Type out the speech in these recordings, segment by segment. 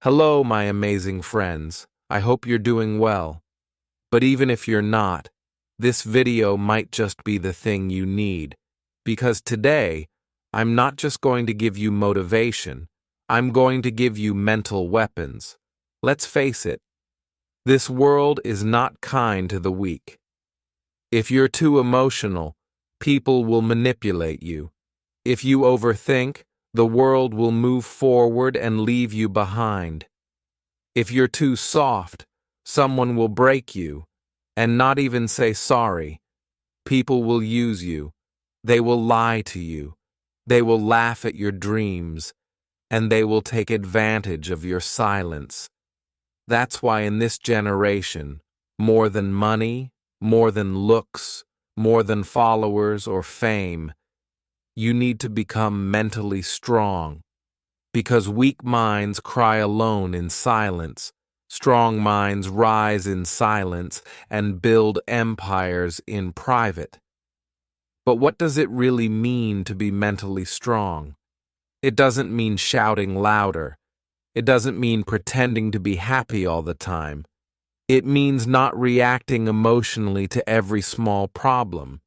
Hello, my amazing friends. I hope you're doing well. But even if you're not, this video might just be the thing you need. Because today, I'm not just going to give you motivation, I'm going to give you mental weapons. Let's face it, this world is not kind to the weak. If you're too emotional, people will manipulate you. If you overthink, the world will move forward and leave you behind. If you're too soft, someone will break you and not even say sorry. People will use you. They will lie to you. They will laugh at your dreams, and they will take advantage of your silence. That's why in this generation, more than money, more than looks, more than followers or fame, you need to become mentally strong. Because weak minds cry alone in silence, strong minds rise in silence and build empires in private. But what does it really mean to be mentally strong? It doesn't mean shouting louder. It doesn't mean pretending to be happy all the time. It means not reacting emotionally to every small problem.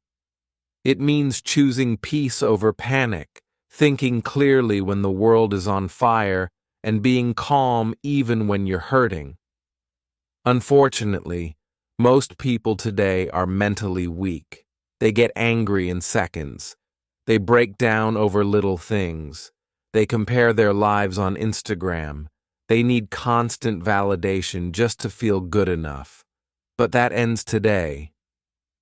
It means choosing peace over panic, thinking clearly when the world is on fire, and being calm even when you're hurting. Unfortunately, most people today are mentally weak. They get angry in seconds. They break down over little things. They compare their lives on Instagram. They need constant validation just to feel good enough. But that ends today.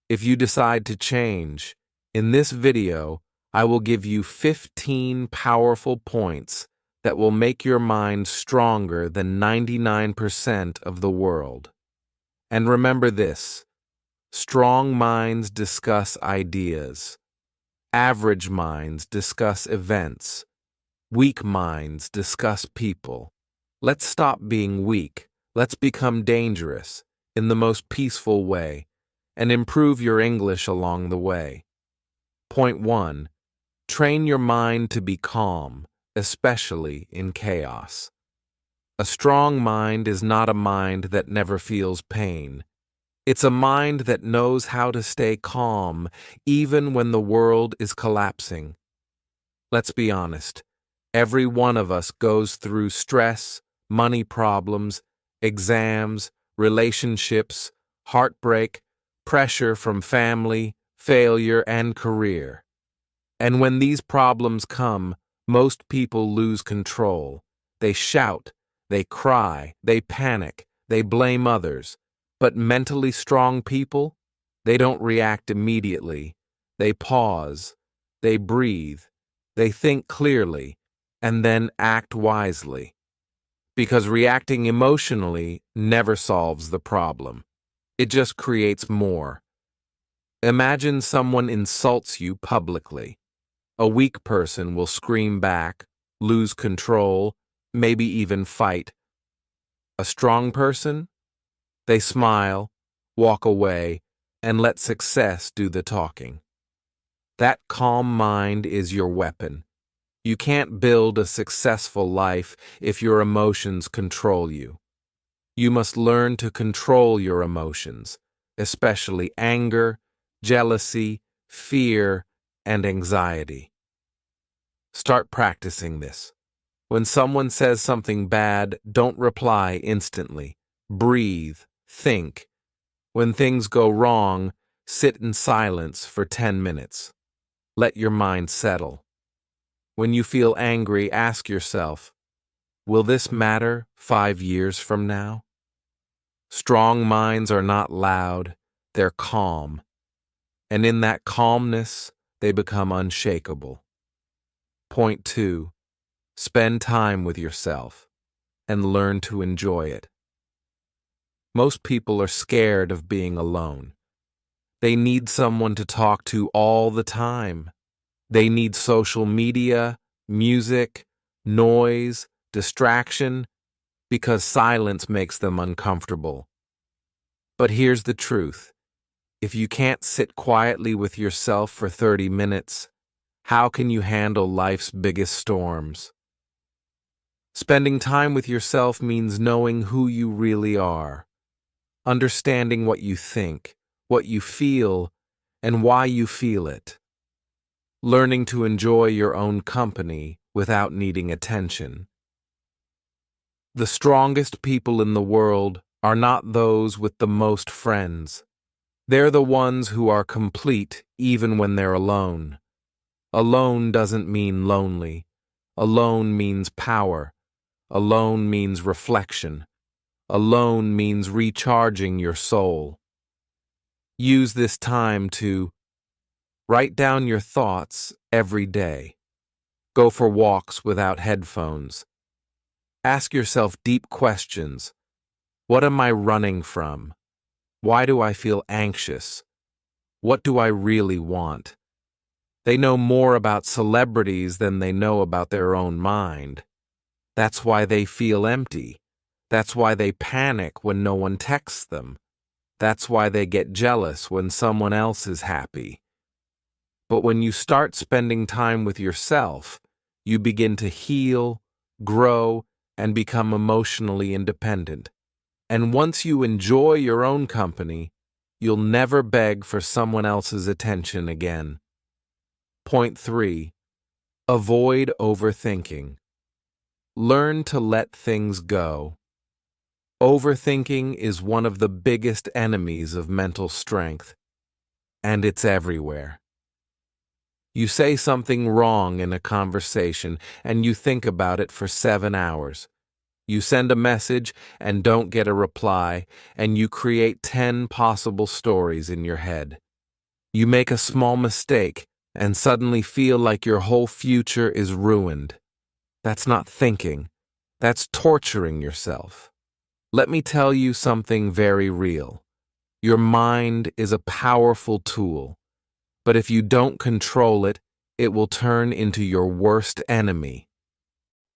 If you decide to change, in this video, I will give you 15 powerful points that will make your mind stronger than 99% of the world. And remember this: strong minds discuss ideas. Average minds discuss events. Weak minds discuss people. Let's stop being weak. Let's become dangerous in the most peaceful way and improve your English along the way. Point 1. Train your mind to be calm, especially in chaos. A strong mind is not a mind that never feels pain. It's a mind that knows how to stay calm even when the world is collapsing. Let's be honest. Every one of us goes through stress, money problems, exams, relationships, heartbreak, pressure from family, failure, and career. And when these problems come, most people lose control. They shout, they cry, they panic, they blame others. But mentally strong people, they don't react immediately. They pause, they breathe, they think clearly, and then act wisely. Because reacting emotionally never solves the problem. It just creates more. Imagine someone insults you publicly. A weak person will scream back, lose control, maybe even fight. A strong person? They smile, walk away, and let success do the talking. That calm mind is your weapon. You can't build a successful life if your emotions control you. You must learn to control your emotions, especially anger, jealousy, fear, and anxiety. Start practicing this. When someone says something bad, don't reply instantly. Breathe, think. When things go wrong, sit in silence for 10 minutes. Let your mind settle. When you feel angry, ask yourself, will this matter 5 years from now? Strong minds are not loud, they're calm. And in that calmness, they become unshakable. Point 2. Spend time with yourself and learn to enjoy it. Most people are scared of being alone. They need someone to talk to all the time. They need social media, music, noise, distraction, because silence makes them uncomfortable. But here's the truth. If you can't sit quietly with yourself for 30 minutes, how can you handle life's biggest storms? Spending time with yourself means knowing who you really are, understanding what you think, what you feel, and why you feel it. Learning to enjoy your own company without needing attention. The strongest people in the world are not those with the most friends. They're the ones who are complete even when they're alone. Alone doesn't mean lonely. Alone means power. Alone means reflection. Alone means recharging your soul. Use this time to write down your thoughts every day. Go for walks without headphones. Ask yourself deep questions. What am I running from? Why do I feel anxious? What do I really want? They know more about celebrities than they know about their own mind. That's why they feel empty. That's why they panic when no one texts them. That's why they get jealous when someone else is happy. But when you start spending time with yourself, you begin to heal, grow, and become emotionally independent. And once you enjoy your own company, you'll never beg for someone else's attention again. Point 3. Avoid overthinking. Learn to let things go. Overthinking is one of the biggest enemies of mental strength, and it's everywhere. You say something wrong in a conversation, and you think about it for 7 hours. You send a message and don't get a reply, and you create 10 possible stories in your head. You make a small mistake and suddenly feel like your whole future is ruined. That's not thinking. That's torturing yourself. Let me tell you something very real. Your mind is a powerful tool, but if you don't control it, it will turn into your worst enemy.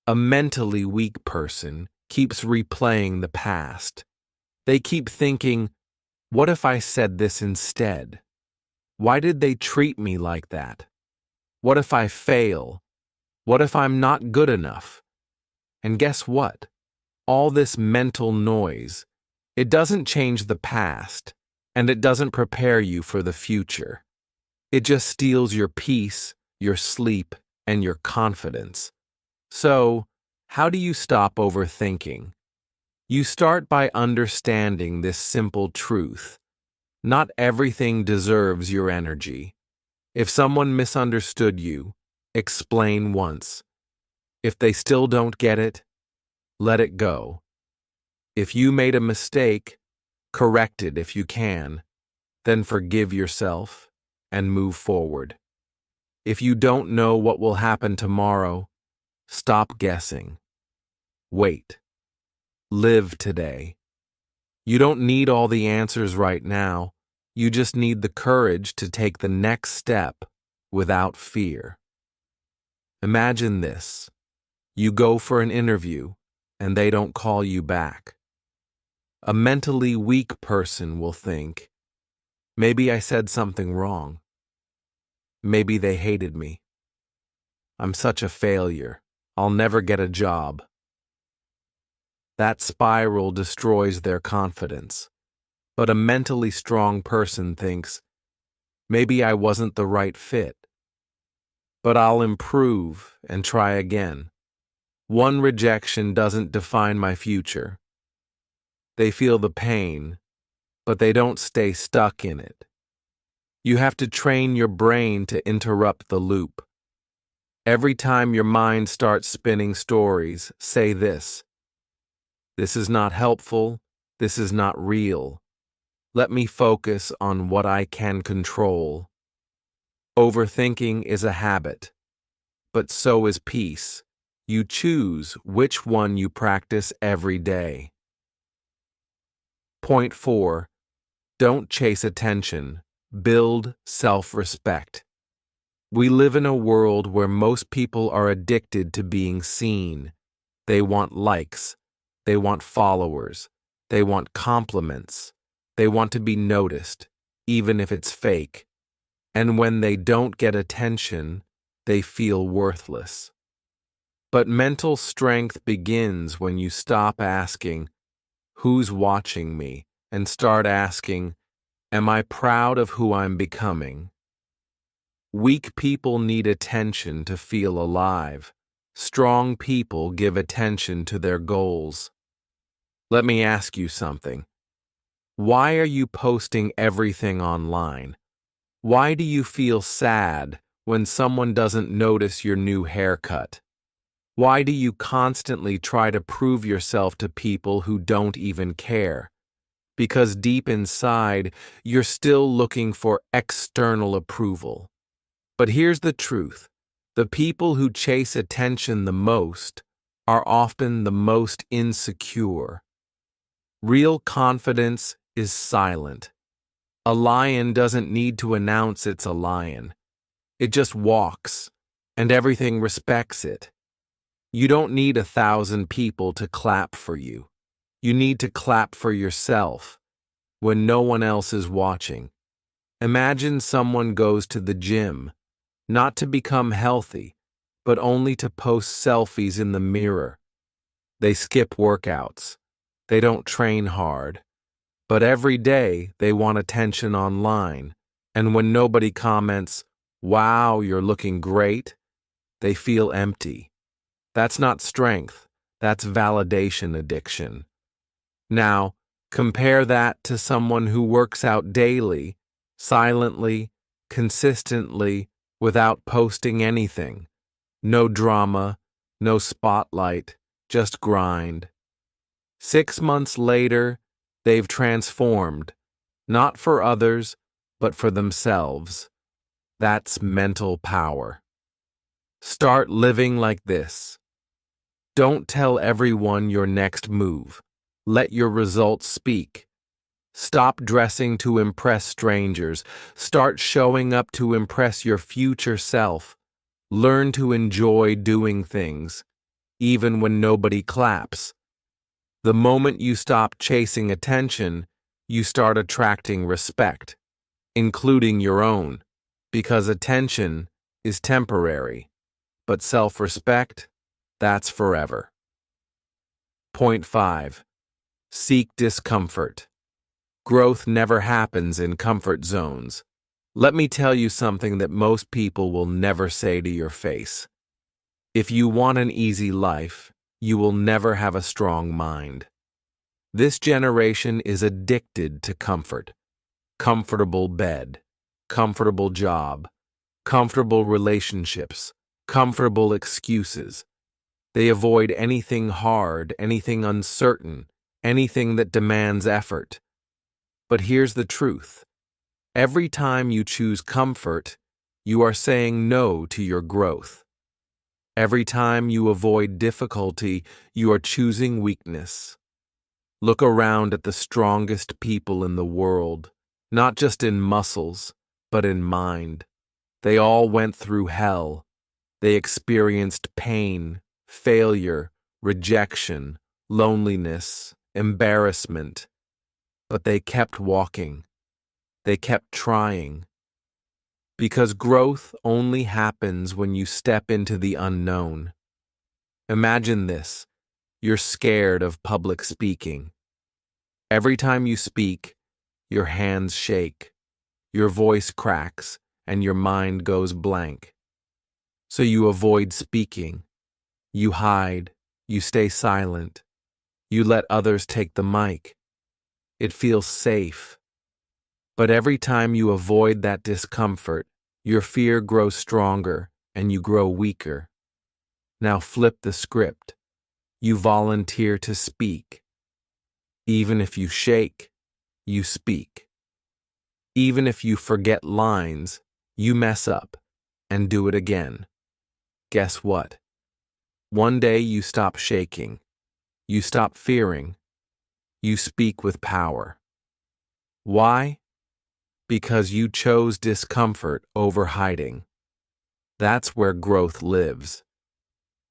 A mentally weak person keeps replaying the past. They keep thinking, what if I said this instead? Why did they treat me like that? What if I fail? What if I'm not good enough? And guess what? All this mental noise, it doesn't change the past, and it doesn't prepare you for the future. It just steals your peace, your sleep, and your confidence. So, how do you stop overthinking? You start by understanding this simple truth. Not everything deserves your energy. If someone misunderstood you, explain once. If they still don't get it, let it go. If you made a mistake, correct it if you can, then forgive yourself and move forward. If you don't know what will happen tomorrow, stop guessing. Wait. Live today. You don't need all the answers right now. You just need the courage to take the next step without fear. Imagine this. You go for an interview, and they don't call you back. A mentally weak person will think, maybe I said something wrong. Maybe they hated me. I'm such a failure. I'll never get a job. That spiral destroys their confidence. But a mentally strong person thinks, maybe I wasn't the right fit. But I'll improve and try again. One rejection doesn't define my future. They feel the pain, but they don't stay stuck in it. You have to train your brain to interrupt the loop. Every time your mind starts spinning stories, say this. This is not helpful. This is not real. Let me focus on what I can control. Overthinking is a habit, but so is peace. You choose which one you practice every day. Point 4. Don't chase attention. Build self-respect. We live in a world where most people are addicted to being seen. They want likes. They want followers. They want compliments. They want to be noticed, even if it's fake. And when they don't get attention, they feel worthless. But mental strength begins when you stop asking, "Who's watching me?" and start asking, "Am I proud of who I'm becoming?" Weak people need attention to feel alive. Strong people give attention to their goals. Let me ask you something. Why are you posting everything online? Why do you feel sad when someone doesn't notice your new haircut? Why do you constantly try to prove yourself to people who don't even care? Because deep inside, you're still looking for external approval. But here's the truth. The people who chase attention the most are often the most insecure. Real confidence is silent. A lion doesn't need to announce it's a lion. It just walks, and everything respects it. You don't need 1,000 people to clap for you. You need to clap for yourself when no one else is watching. Imagine someone goes to the gym, not to become healthy, but only to post selfies in the mirror. They skip workouts. They don't train hard. But every day they want attention online. And when nobody comments, "Wow, you're looking great," they feel empty. That's not strength. That's validation addiction. Now, compare that to someone who works out daily, silently, consistently, without posting anything. No drama, no spotlight, just grind. 6 months later, they've transformed, not for others, but for themselves. That's mental power. Start living like this. Don't tell everyone your next move. Let your results speak. Stop dressing to impress strangers. Start showing up to impress your future self. Learn to enjoy doing things, even when nobody claps. The moment you stop chasing attention, you start attracting respect, including your own, because attention is temporary, but self-respect, that's forever. Point 5. Seek discomfort. Growth never happens in comfort zones. Let me tell you something that most people will never say to your face. If you want an easy life, you will never have a strong mind. This generation is addicted to comfort. Comfortable bed, comfortable job, comfortable relationships, comfortable excuses. They avoid anything hard, anything uncertain, anything that demands effort. But here's the truth. Every time you choose comfort, you are saying no to your growth. Every time you avoid difficulty, you are choosing weakness. Look around at the strongest people in the world, not just in muscles, but in mind. They all went through hell. They experienced pain, failure, rejection, loneliness, embarrassment. But they kept walking. They kept trying. Because growth only happens when you step into the unknown. Imagine this. You're scared of public speaking. Every time you speak, your hands shake, your voice cracks, and your mind goes blank. So you avoid speaking. You hide. You stay silent. You let others take the mic. It feels safe. But every time you avoid that discomfort, your fear grows stronger and you grow weaker. Now flip the script. You volunteer to speak. Even if you shake, you speak. Even if you forget lines, you mess up and do it again. Guess what? One day you stop shaking. You stop fearing. You speak with power. Why? Because you chose discomfort over hiding. That's where growth lives.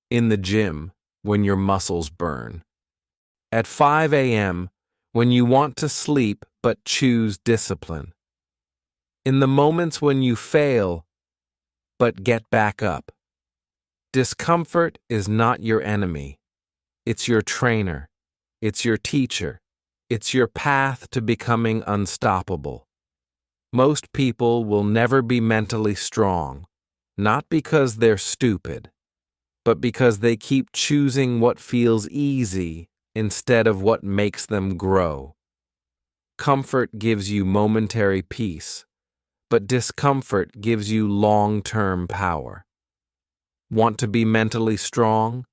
In the gym, when your muscles burn. At 5 a.m., when you want to sleep but choose discipline. In the moments when you fail but get back up. Discomfort is not your enemy. It's your trainer. It's your teacher. It's your path to becoming unstoppable. Most people will never be mentally strong, not because they're stupid, but because they keep choosing what feels easy instead of what makes them grow. Comfort gives you momentary peace, but discomfort gives you long-term power. Want to be mentally strong?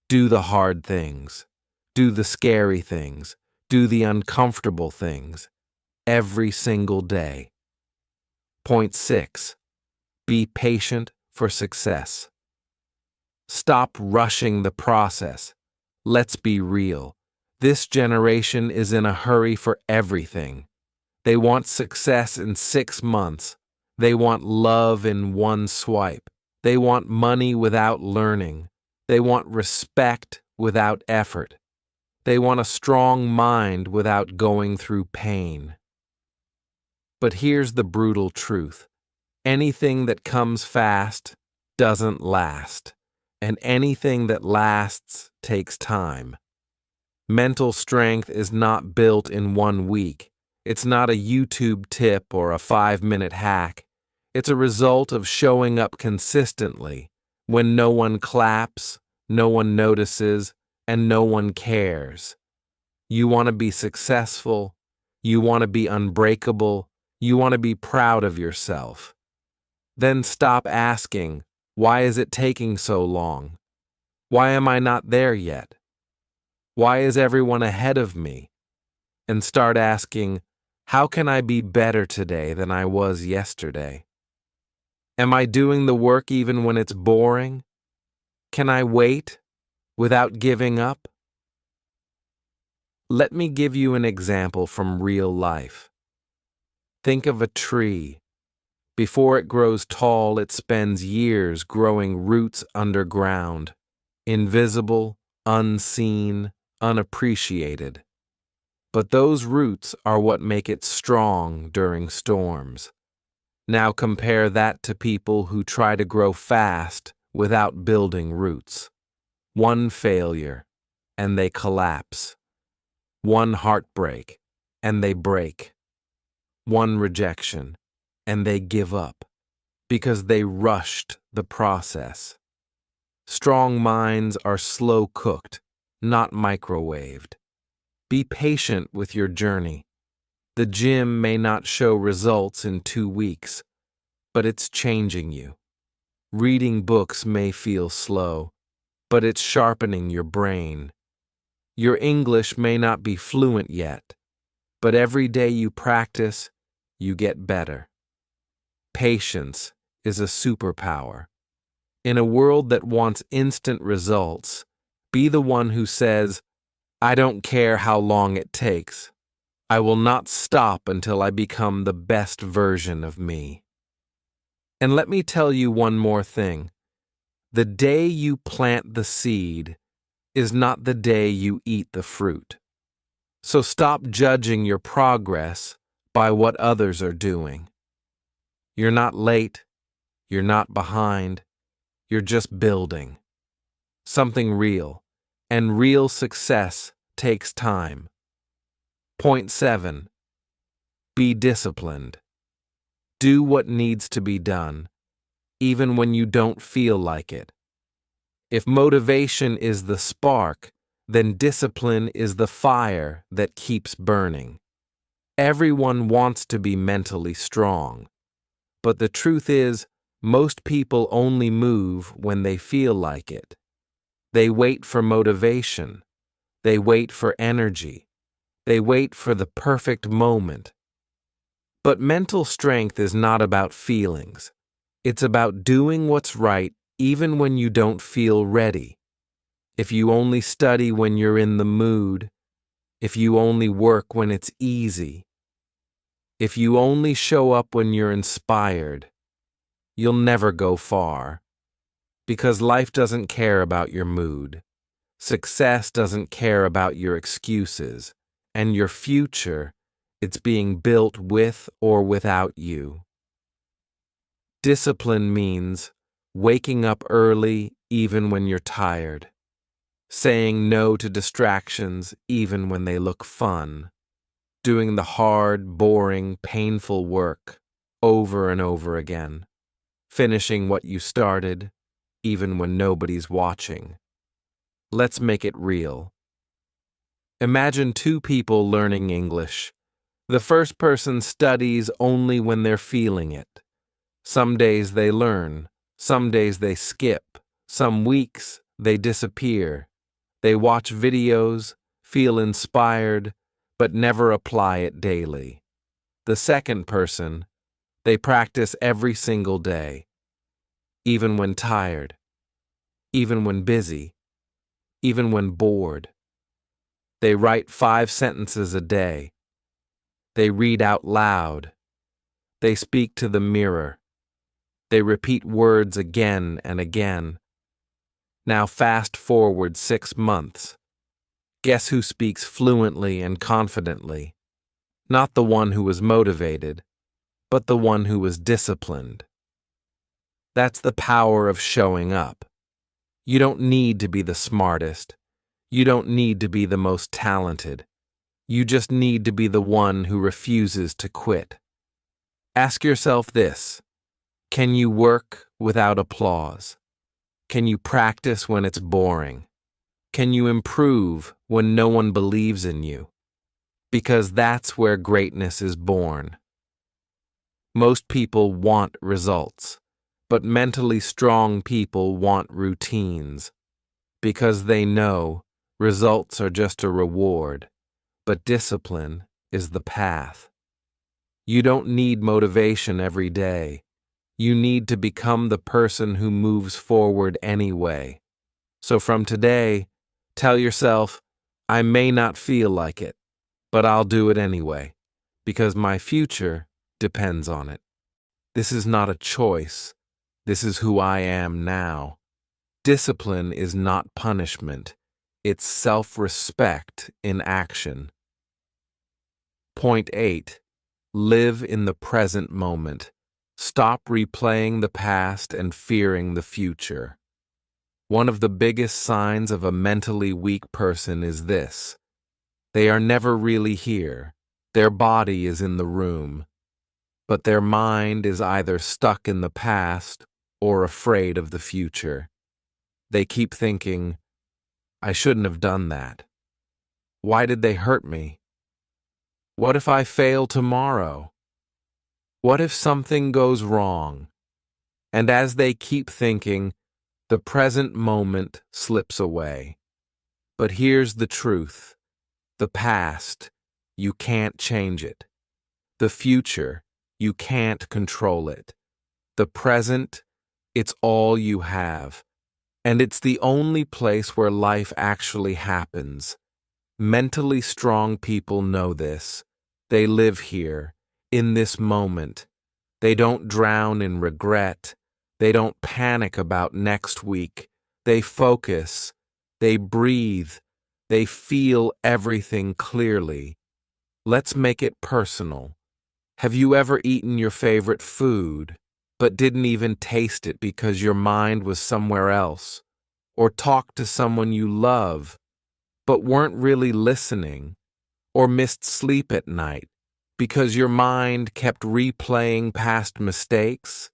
Do the hard things. Do the scary things. Do the uncomfortable things. Every single day. Point 6. Be patient for success. Stop rushing the process. Let's be real. This generation is in a hurry for everything. They want success in 6 months. They want love in one swipe. They want money without learning. They want respect without effort. They want a strong mind without going through pain. But here's the brutal truth. Anything that comes fast doesn't last, and anything that lasts takes time. Mental strength is not built in 1 week. It's not a YouTube tip or a 5-minute hack. It's a result of showing up consistently when no one claps, no one notices, and no one cares. You want to be successful. You want to be unbreakable. You want to be proud of yourself. Then stop asking, why is it taking so long? Why am I not there yet? Why is everyone ahead of me? And start asking, how can I be better today than I was yesterday? Am I doing the work even when it's boring? Can I wait without giving up? Let me give you an example from real life. Think of a tree. Before it grows tall, it spends years growing roots underground, invisible, unseen, unappreciated. But those roots are what make it strong during storms. Now compare that to people who try to grow fast without building roots. One failure, and they collapse. One heartbreak, and they break. One rejection, and they give up, because they rushed the process. Strong minds are slow cooked, not microwaved. Be patient with your journey. The gym may not show results in 2 weeks, but it's changing you. Reading books may feel slow, but it's sharpening your brain. Your English may not be fluent yet, but every day you practice, you get better. Patience is a superpower. In a world that wants instant results, be the one who says, I don't care how long it takes. I will not stop until I become the best version of me. And let me tell you one more thing. The day you plant the seed is not the day you eat the fruit. So stop judging your progress by what others are doing. You're not late. You're not behind. You're just building. Something real. And real success takes time. Point 7. Be disciplined. Do what needs to be done, even when you don't feel like it. If motivation is the spark, then discipline is the fire that keeps burning. Everyone wants to be mentally strong, but the truth is, most people only move when they feel like it. They wait for motivation. They wait for energy. They wait for the perfect moment. But mental strength is not about feelings. It's about doing what's right even when you don't feel ready. If you only study when you're in the mood, if you only work when it's easy, if you only show up when you're inspired, you'll never go far. Because life doesn't care about your mood. Success doesn't care about your excuses. And your future, it's being built with or without you. Discipline means waking up early even when you're tired, saying no to distractions even when they look fun, doing the hard, boring, painful work over and over again, finishing what you started even when nobody's watching. Let's make it real. Imagine two people learning English. The first person studies only when they're feeling it. Some days they learn, some days they skip, some weeks they disappear. They watch videos, feel inspired, but never apply it daily. The second person, they practice every single day, even when tired, even when busy, even when bored. They write 5 sentences a day. They read out loud. They speak to the mirror. They repeat words again and again. Now fast forward 6 months. Guess who speaks fluently and confidently? Not the one who was motivated, but the one who was disciplined. That's the power of showing up. You don't need to be the smartest. You don't need to be the most talented. You just need to be the one who refuses to quit. Ask yourself this: can you work without applause? Can you practice when it's boring? Can you improve when no one believes in you? Because that's where greatness is born. Most people want results, but mentally strong people want routines. Because they know results are just a reward, but discipline is the path. You don't need motivation every day. You need to become the person who moves forward anyway. So from today, tell yourself, I may not feel like it, but I'll do it anyway, because my future depends on it. This is not a choice. This is who I am now. Discipline is not punishment. It's self-respect in action. Point 8. Live in the present moment. Stop replaying the past and fearing the future. One of the biggest signs of a mentally weak person is this: they are never really here. Their body is in the room, but their mind is either stuck in the past or afraid of the future. They keep thinking, I shouldn't have done that. Why did they hurt me? What if I fail tomorrow? What if something goes wrong? And as they keep thinking, the present moment slips away. But here's the truth. The past, you can't change it. The future, you can't control it. The present, it's all you have. And it's the only place where life actually happens. Mentally strong people know this. They live here, in this moment. They don't drown in regret. They don't panic about next week. They focus. They breathe. They feel everything clearly. Let's make it personal. Have you ever eaten your favorite food, but didn't even taste it because your mind was somewhere else? Or talked to someone you love, but weren't really listening? Or missed sleep at night because your mind kept replaying past mistakes?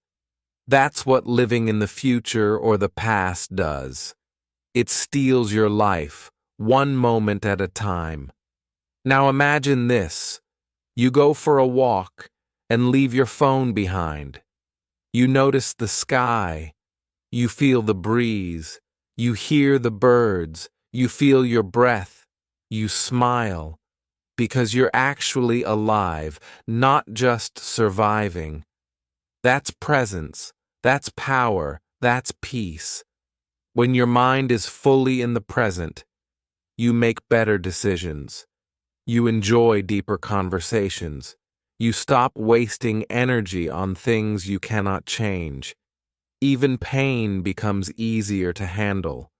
That's what living in the future or the past does. It steals your life, one moment at a time. Now imagine this. You go for a walk and leave your phone behind. You notice the sky. You feel the breeze. You hear the birds. You feel your breath. You smile. Because you're actually alive, not just surviving. That's presence. That's power. That's peace. When your mind is fully in the present, you make better decisions. You enjoy deeper conversations. You stop wasting energy on things you cannot change. Even pain becomes easier to handle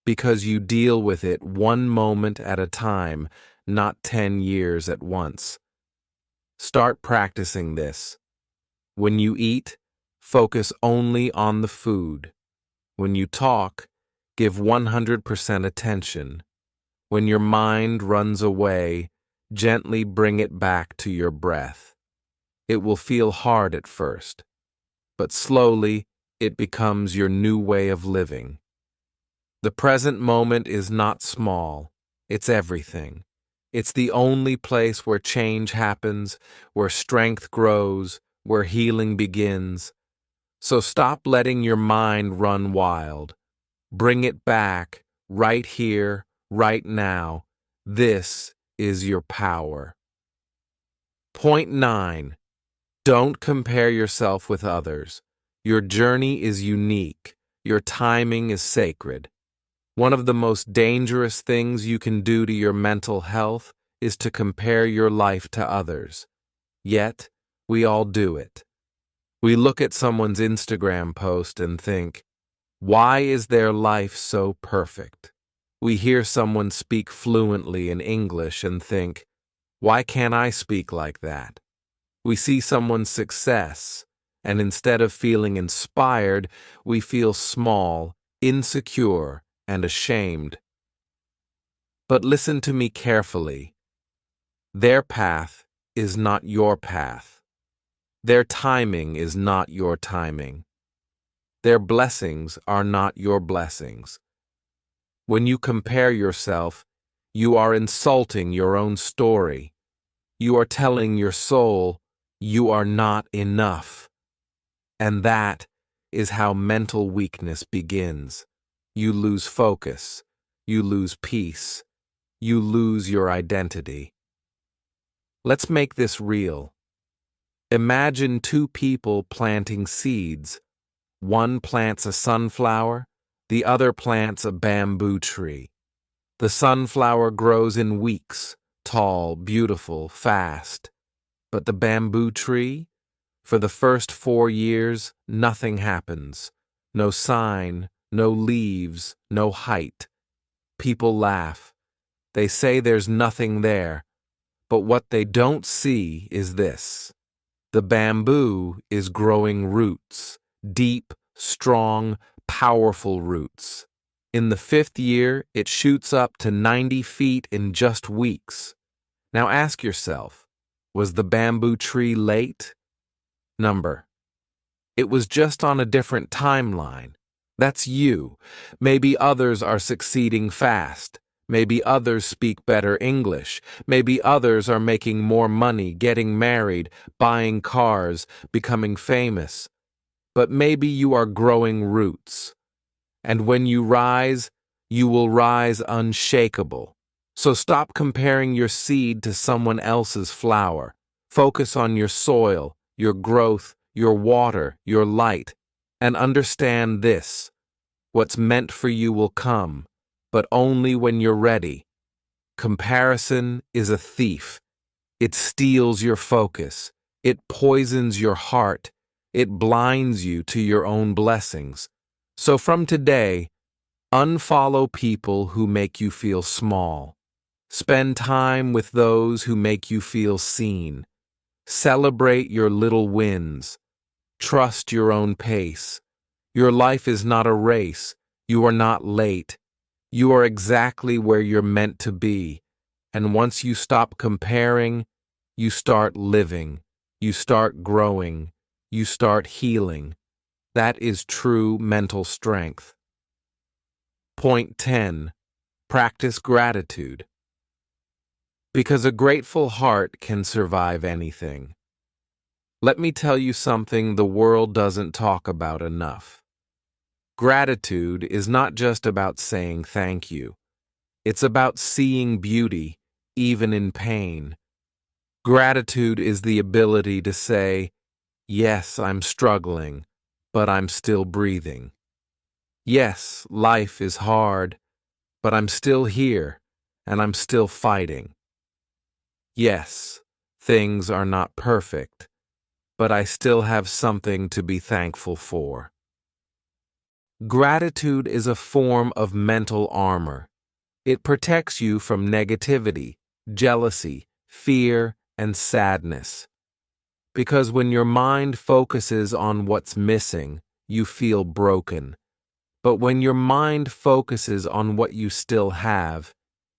because you deal with it one moment at a time, not 10 years at once. Start practicing this. When you eat, Focus only on the food. When you talk, give 100% attention. When your mind runs away, gently bring it back to your breath. It will feel hard at first, but slowly it becomes your new way of living. The present moment is not small, it's everything. It's the only place where change happens, where strength grows, where healing begins. So stop letting your mind run wild. Bring it back, right here, right now. This is your power. Point 9. Don't compare yourself with others. Your journey is unique. Your timing is sacred. One of the most dangerous things you can do to your mental health is to compare your life to others. Yet, we all do it. We look at someone's Instagram post and think, why is their life so perfect? We hear someone speak fluently in English and think, why can't I speak like that? We see someone's success, and instead of feeling inspired, we feel small, insecure, and ashamed. But listen to me carefully. Their path is not your path. Their timing is not your timing. Their blessings are not your blessings. When you compare yourself, you are insulting your own story. You are telling your soul, you are not enough. And that is how mental weakness begins. You lose focus. You lose peace. You lose your identity. Let's make this real. Imagine two people planting seeds. One plants a sunflower, the other plants a bamboo tree. The sunflower grows in weeks, tall, beautiful, fast. But the bamboo tree? For the first 4 years, nothing happens. No sign, no leaves, no height. People laugh. They say there's nothing there. But what they don't see is this. The bamboo is growing roots. Deep, strong, powerful roots. In the 5th year, it shoots up to 90 feet in just weeks. Now ask yourself, was the bamboo tree late? Number. It was just on a different timeline. That's you. Maybe others are succeeding fast. Maybe others speak better English. Maybe others are making more money, getting married, buying cars, becoming famous. But maybe you are growing roots. And when you rise, you will rise unshakable. So stop comparing your seed to someone else's flower. Focus on your soil, your growth, your water, your light. And understand this. What's meant for you will come, but only when you're ready. Comparison is a thief. It steals your focus. It poisons your heart. It blinds you to your own blessings. So from today, unfollow people who make you feel small. Spend time with those who make you feel seen. Celebrate your little wins. Trust your own pace. Your life is not a race. You are not late. You are exactly where you're meant to be. And once you stop comparing, you start living. You start growing. You start healing. That is true mental strength. Point 10. Practice gratitude. Because a grateful heart can survive anything. Let me tell you something the world doesn't talk about enough. Gratitude is not just about saying thank you. It's about seeing beauty, even in pain. Gratitude is the ability to say, yes, I'm struggling, but I'm still breathing. Yes, life is hard, but I'm still here, and I'm still fighting. Yes, things are not perfect, but I still have something to be thankful for. Gratitude is a form of mental armor. It protects you from negativity, jealousy, fear, and sadness. Because when your mind focuses on what's missing, you feel broken. But when your mind focuses on what you still have,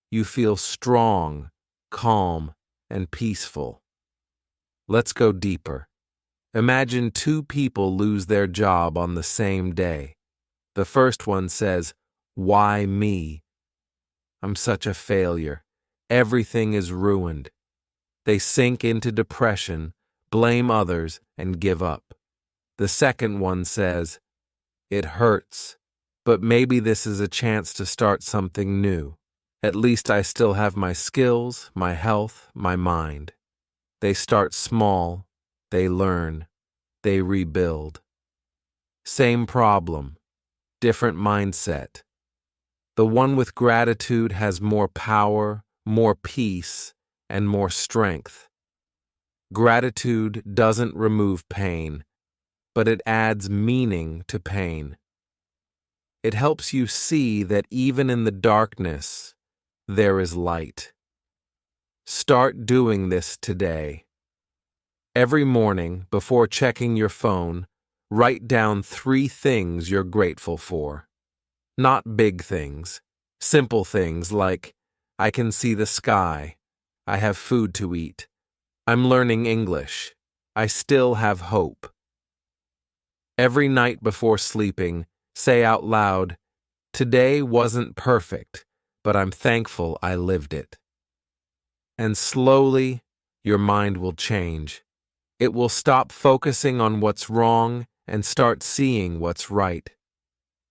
you feel strong, calm, and peaceful. Let's go deeper. Imagine two people lose their job on the same day. The first one says, "Why me? I'm such a failure. Everything is ruined." They sink into depression, blame others, and give up. The second one says, "It hurts, but maybe this is a chance to start something new. At least I still have my skills, my health, my mind." They start small, they learn, they rebuild. Same problem, different mindset. The one with gratitude has more power, more peace, and more strength. Gratitude doesn't remove pain, but it adds meaning to pain. It helps you see that even in the darkness, there is light. Start doing this today. Every morning, before checking your phone, write down 3 things you're grateful for. Not big things, simple things like, I can see the sky, I have food to eat, I'm learning English, I still have hope. Every night before sleeping, say out loud, today wasn't perfect, but I'm thankful I lived it. And slowly, your mind will change. It will stop focusing on what's wrong and start seeing what's right.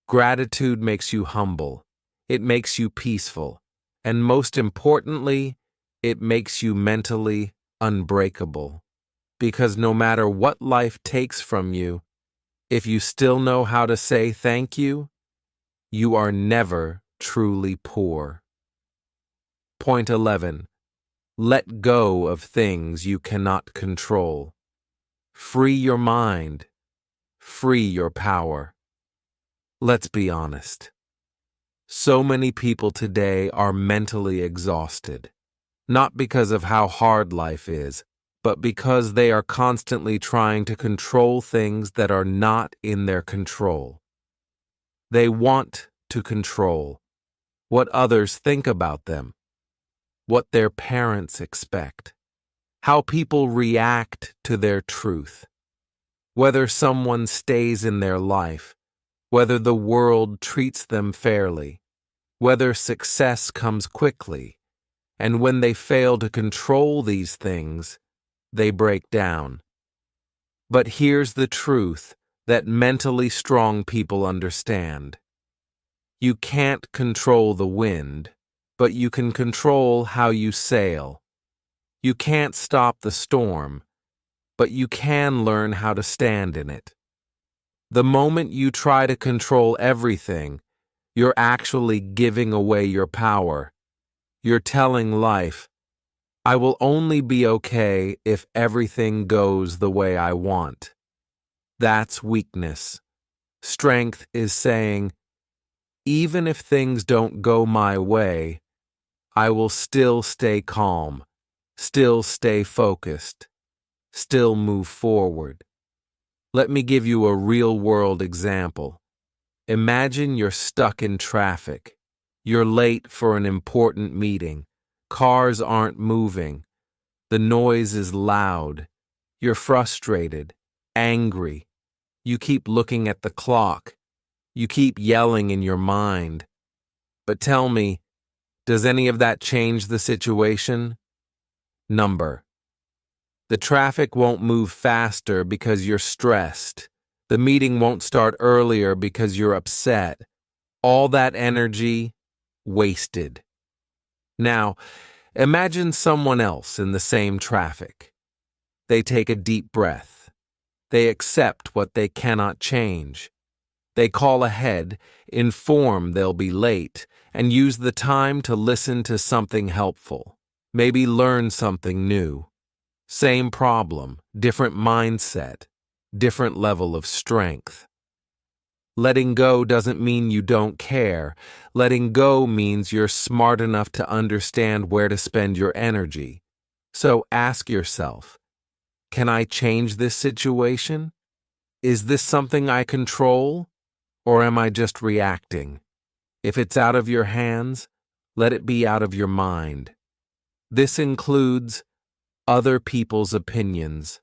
Gratitude makes you humble. It makes you peaceful. And most importantly, it makes you mentally unbreakable. Because no matter what life takes from you, if you still know how to say thank you, you are never truly poor. Point 11. Let go of things you cannot control. Free your mind. Free your power. Let's be honest. So many people today are mentally exhausted, not because of how hard life is, but because they are constantly trying to control things that are not in their control. They want to control what others think about them, what their parents expect, how people react to their truth, whether someone stays in their life, whether the world treats them fairly, whether success comes quickly, and when they fail to control these things, they break down. But here's the truth that mentally strong people understand. You can't control the wind, but you can control how you sail. You can't stop the storm, but you can learn how to stand in it. The moment you try to control everything, you're actually giving away your power. You're telling life, I will only be okay if everything goes the way I want. That's weakness. Strength is saying, even if things don't go my way, I will still stay calm, still stay focused, still move forward. Let me give you a real-world example. Imagine you're stuck in traffic. You're late for an important meeting. Cars aren't moving. The noise is loud. You're frustrated, angry. You keep looking at the clock. You keep yelling in your mind. But tell me, does any of that change the situation? Number. The traffic won't move faster because you're stressed. The meeting won't start earlier because you're upset. All that energy, wasted. Now, imagine someone else in the same traffic. They take a deep breath. They accept what they cannot change. They call ahead, inform they'll be late, and use the time to listen to something helpful. Maybe learn something new. Same problem, different mindset, different level of strength. Letting go doesn't mean you don't care. Letting go means you're smart enough to understand where to spend your energy. So ask yourself, Can I change this situation? Is this something I control, or am I just reacting? If it's out of your hands, let it be out of your mind. This includes other people's opinions,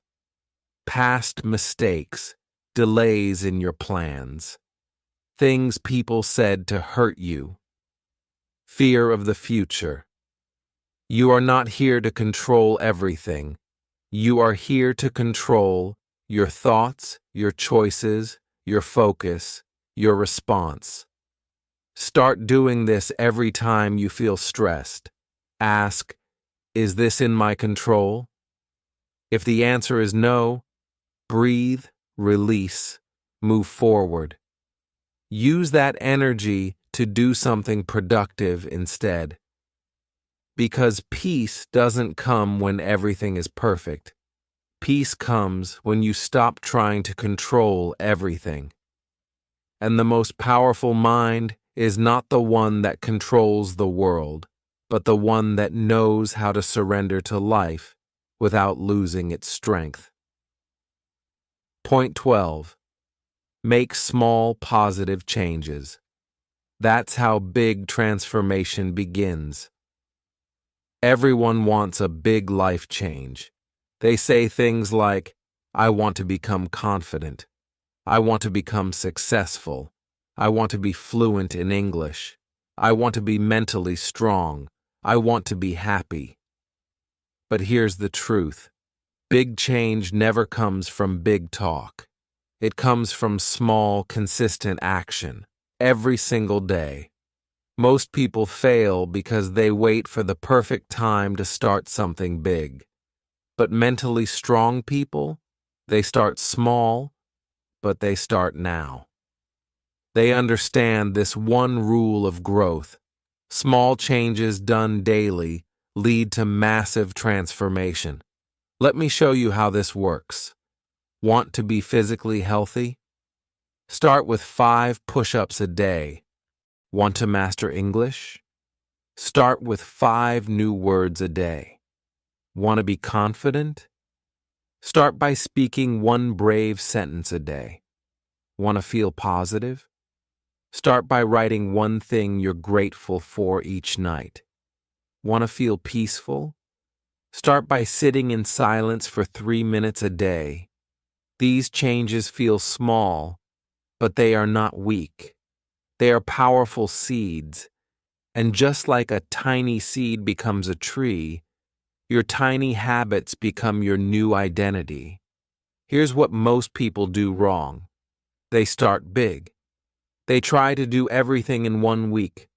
past mistakes, delays in your plans, things people said to hurt you, fear of the future. You are not here to control everything. You are here to control your thoughts, your choices, your focus, your response. Start doing this every time you feel stressed. Ask, is this in my control? If the answer is no, breathe, release, move forward. Use that energy to do something productive instead. Because peace doesn't come when everything is perfect. Peace comes when you stop trying to control everything. And the most powerful mind is not the one that controls the world, but the one that knows how to surrender to life without losing its strength. Point 12. Make small positive changes. That's how big transformation begins. Everyone wants a big life change. They say things like, I want to become confident. I want to become successful. I want to be fluent in English. I want to be mentally strong. I want to be happy. But here's the truth. Big change never comes from big talk. It comes from small, consistent action, every single day. Most people fail because they wait for the perfect time to start something big. But mentally strong people, they start small, but they start now. They understand this one rule of growth. Small changes done daily lead to massive transformation. Let me show you how this works. Want to be physically healthy? Start with 5 push-ups a day. Want to master English? Start with 5 new words a day. Want to be confident? Start by speaking 1 brave sentence a day. Want to feel positive? Start by writing 1 thing you're grateful for each night. Want to feel peaceful? Start by sitting in silence for 3 minutes a day. These changes feel small, but they are not weak. They are powerful seeds. And just like a tiny seed becomes a tree, your tiny habits become your new identity. Here's what most people do wrong. They start big. They try to do everything in 1 week.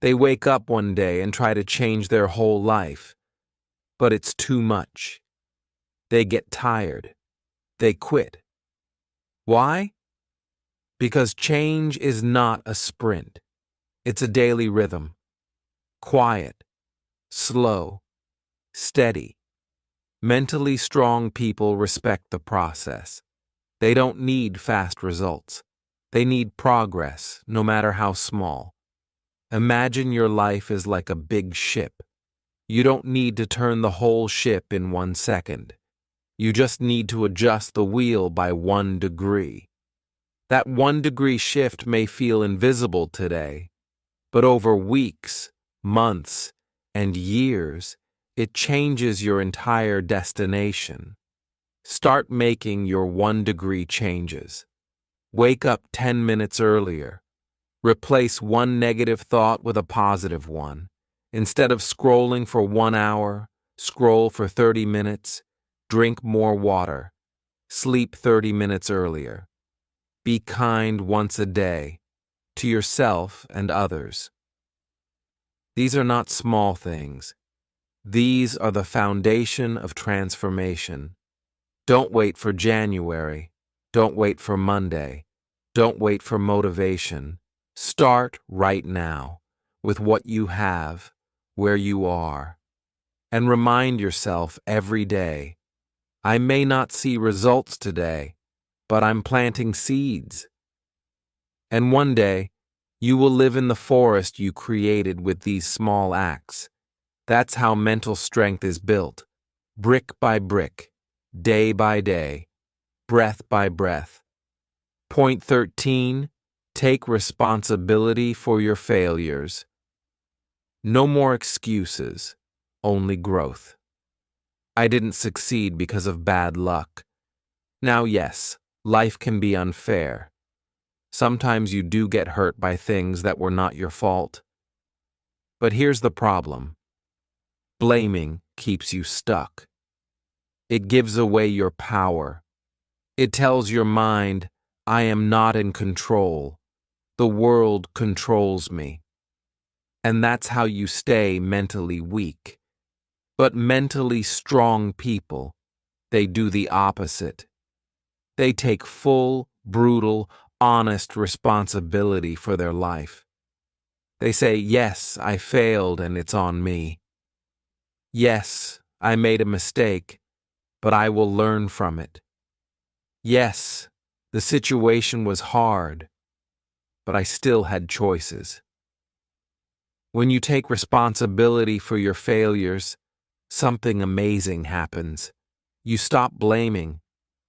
They wake up one day and try to change their whole life. But it's too much. They get tired. They quit. Why? Because change is not a sprint. It's a daily rhythm. Quiet, slow, steady. Mentally strong people respect the process. They don't need fast results. They need progress, no matter how small. Imagine your life is like a big ship. You don't need to turn the whole ship in 1 second. You just need to adjust the wheel by 1 degree. That 1 degree shift may feel invisible today, but over weeks, months, and years, it changes your entire destination. Start making your 1 degree changes. Wake up 10 minutes earlier. Replace 1 negative thought with a positive one. Instead of scrolling for 1 hour, scroll for 30 minutes. Drink more water. Sleep 30 minutes earlier. Be kind once a day, to yourself and others. These are not small things. These are the foundation of transformation. Don't wait for January. Don't wait for Monday. Don't wait for motivation. Start right now, with what you have, where you are. And remind yourself every day, I may not see results today, but I'm planting seeds. And one day, you will live in the forest you created with these small acts. That's how mental strength is built, brick by brick, day by day, breath by breath. Point 13, take responsibility for your failures. No more excuses, only growth. I didn't succeed because of bad luck. Now, yes, life can be unfair. Sometimes you do get hurt by things that were not your fault. But here's the problem. Blaming keeps you stuck. It gives away your power. It tells your mind, I am not in control. The world controls me. And that's how you stay mentally weak. But mentally strong people, they do the opposite. They take full, brutal, honest responsibility for their life. They say, yes, I failed and it's on me. Yes, I made a mistake, but I will learn from it. Yes, the situation was hard, but I still had choices. When you take responsibility for your failures, something amazing happens. You stop blaming.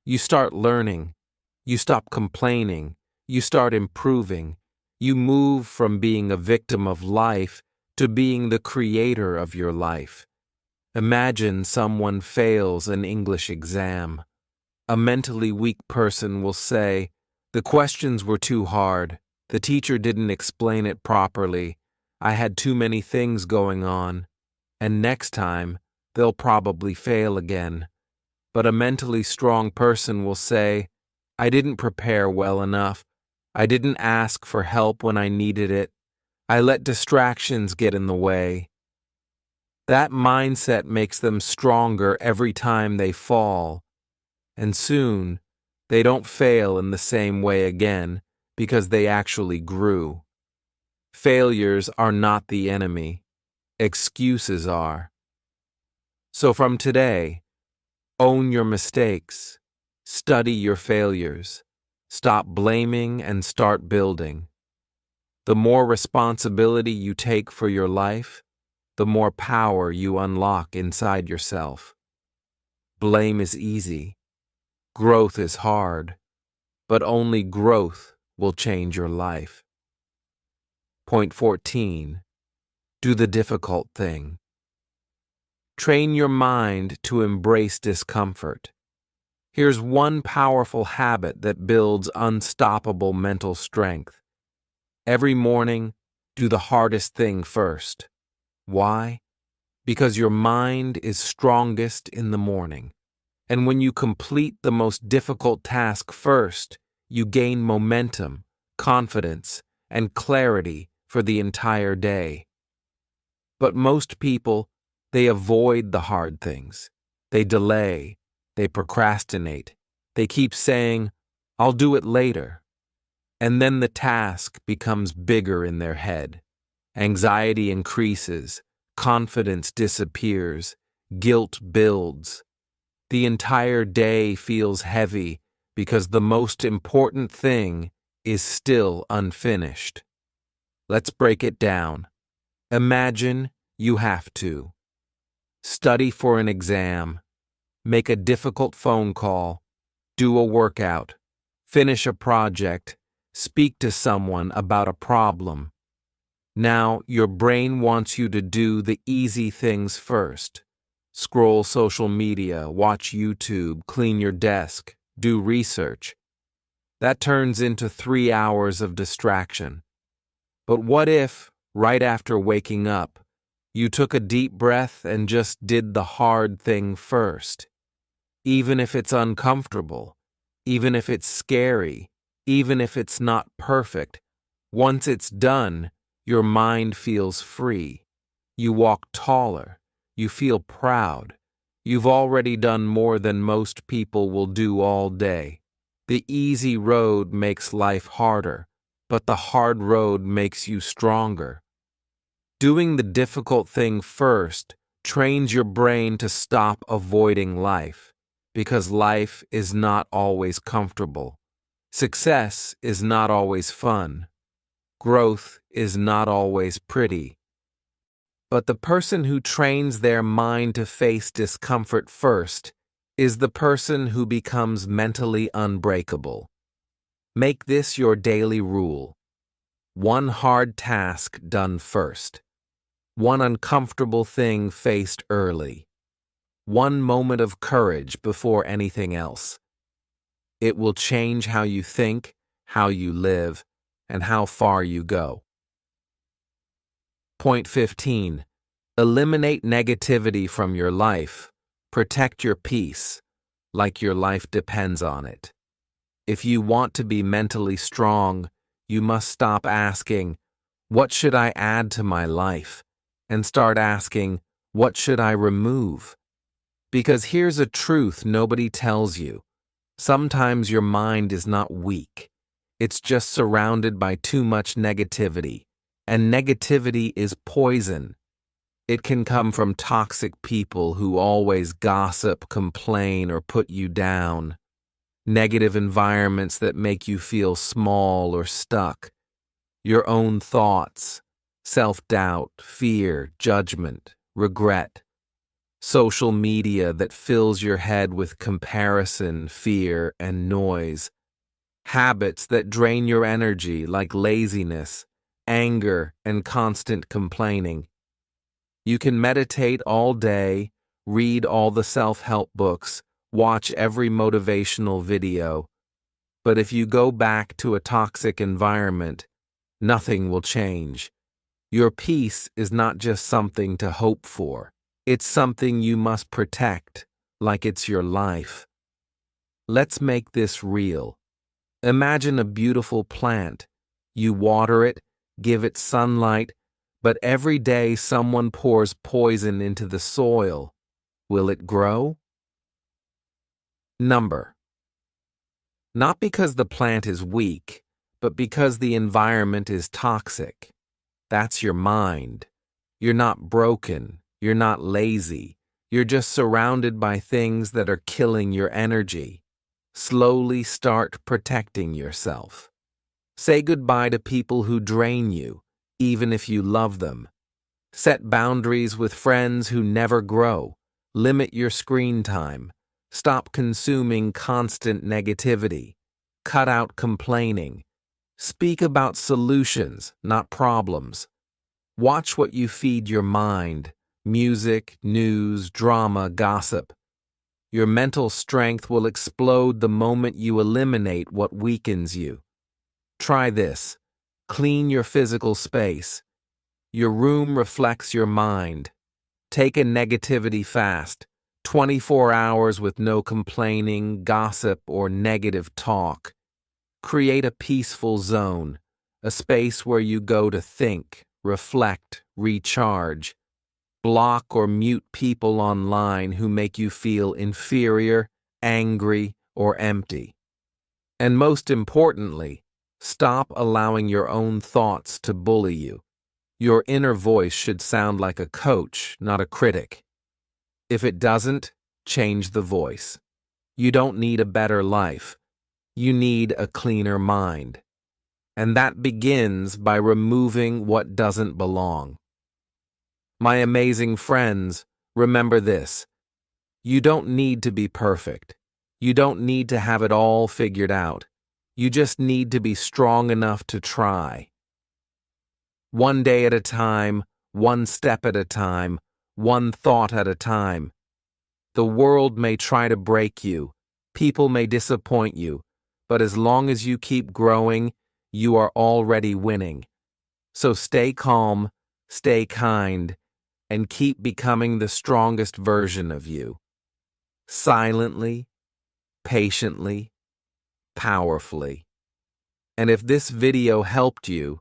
You start learning. You stop complaining. You start improving. You move from being a victim of life to being the creator of your life. Imagine someone fails an English exam. A mentally weak person will say, the questions were too hard. The teacher didn't explain it properly. I had too many things going on. And next time, they'll probably fail again. But a mentally strong person will say, I didn't prepare well enough. I didn't ask for help when I needed it. I let distractions get in the way. That mindset makes them stronger every time they fall. And soon, they don't fail in the same way again because they actually grew. Failures are not the enemy. Excuses are. So from today, own your mistakes. Study your failures. Stop blaming and start building. The more responsibility you take for your life, the more power you unlock inside yourself. Blame is easy. Growth is hard. But only growth will change your life. Point 14. Do the difficult thing. Train your mind to embrace discomfort. Here's one powerful habit that builds unstoppable mental strength. Every morning, do the hardest thing first. Why? Because your mind is strongest in the morning. And when you complete the most difficult task first, you gain momentum, confidence, and clarity for the entire day. But most people, they avoid the hard things. They delay. They procrastinate. They keep saying, I'll do it later. And then the task becomes bigger in their head. Anxiety increases. Confidence disappears. Guilt builds. The entire day feels heavy because the most important thing is still unfinished. Let's break it down. Imagine you have to study for an exam, make a difficult phone call, do a workout, finish a project, speak to someone about a problem. Now your brain wants you to do the easy things first. Scroll social media, watch YouTube, clean your desk, do research. That turns into 3 hours of distraction. But what if, right after waking up, you took a deep breath and just did the hard thing first? Even if it's uncomfortable, even if it's scary, even if it's not perfect, once it's done, your mind feels free. You walk taller. You feel proud. You've already done more than most people will do all day. The easy road makes life harder, but the hard road makes you stronger. Doing the difficult thing first trains your brain to stop avoiding life, because life is not always comfortable. Success is not always fun. Growth is not always pretty. But the person who trains their mind to face discomfort first is the person who becomes mentally unbreakable. Make this your daily rule. One hard task done first. One uncomfortable thing faced early. One moment of courage before anything else. It will change how you think, how you live, and how far you go. Point 15. Eliminate negativity from your life. Protect your peace, like your life depends on it. If you want to be mentally strong, you must stop asking, "What should I add to my life?" and start asking, "What should I remove?" Because here's a truth nobody tells you. Sometimes your mind is not weak. It's just surrounded by too much negativity. And negativity is poison. It can come from toxic people who always gossip, complain, or put you down. Negative environments that make you feel small or stuck. Your own thoughts, self-doubt, fear, judgment, regret. Social media that fills your head with comparison, fear, and noise. Habits that drain your energy like laziness, anger, and constant complaining. You can meditate all day, read all the self-help books, watch every motivational video, but if you go back to a toxic environment, nothing will change. Your peace is not just something to hope for. It's something you must protect, like it's your life. Let's make this real. Imagine a beautiful plant. You water it, give it sunlight, but every day someone pours poison into the soil. Will it grow? Number. Not because the plant is weak, but because the environment is toxic. That's your mind. You're not broken. You're not lazy. You're just surrounded by things that are killing your energy. Slowly start protecting yourself. Say goodbye to people who drain you, even if you love them. Set boundaries with friends who never grow. Limit your screen time. Stop consuming constant negativity. Cut out complaining. Speak about solutions, not problems. Watch what you feed your mind. Music, news, drama, gossip. Your mental strength will explode the moment you eliminate what weakens you. Try this. Clean your physical space. Your room reflects your mind. Take a negativity fast. 24 hours with no complaining, gossip, or negative talk. Create a peaceful zone, a space where you go to think, reflect, recharge. Block or mute people online who make you feel inferior, angry, or empty. And most importantly, stop allowing your own thoughts to bully you. Your inner voice should sound like a coach, not a critic. If it doesn't, change the voice. You don't need a better life. You need a cleaner mind. And that begins by removing what doesn't belong. My amazing friends, remember this. You don't need to be perfect. You don't need to have it all figured out. You just need to be strong enough to try. One day at a time, one step at a time, one thought at a time. The world may try to break you. People may disappoint you. But as long as you keep growing, you are already winning. So stay calm, stay kind, and keep becoming the strongest version of you. Silently, patiently, powerfully. And if this video helped you,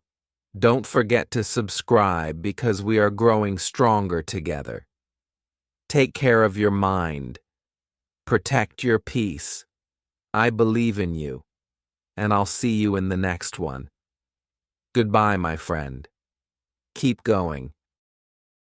don't forget to subscribe because we are growing stronger together. Take care of your mind. Protect your peace. I believe in you, and I'll see you in the next one. Goodbye, my friend. Keep going.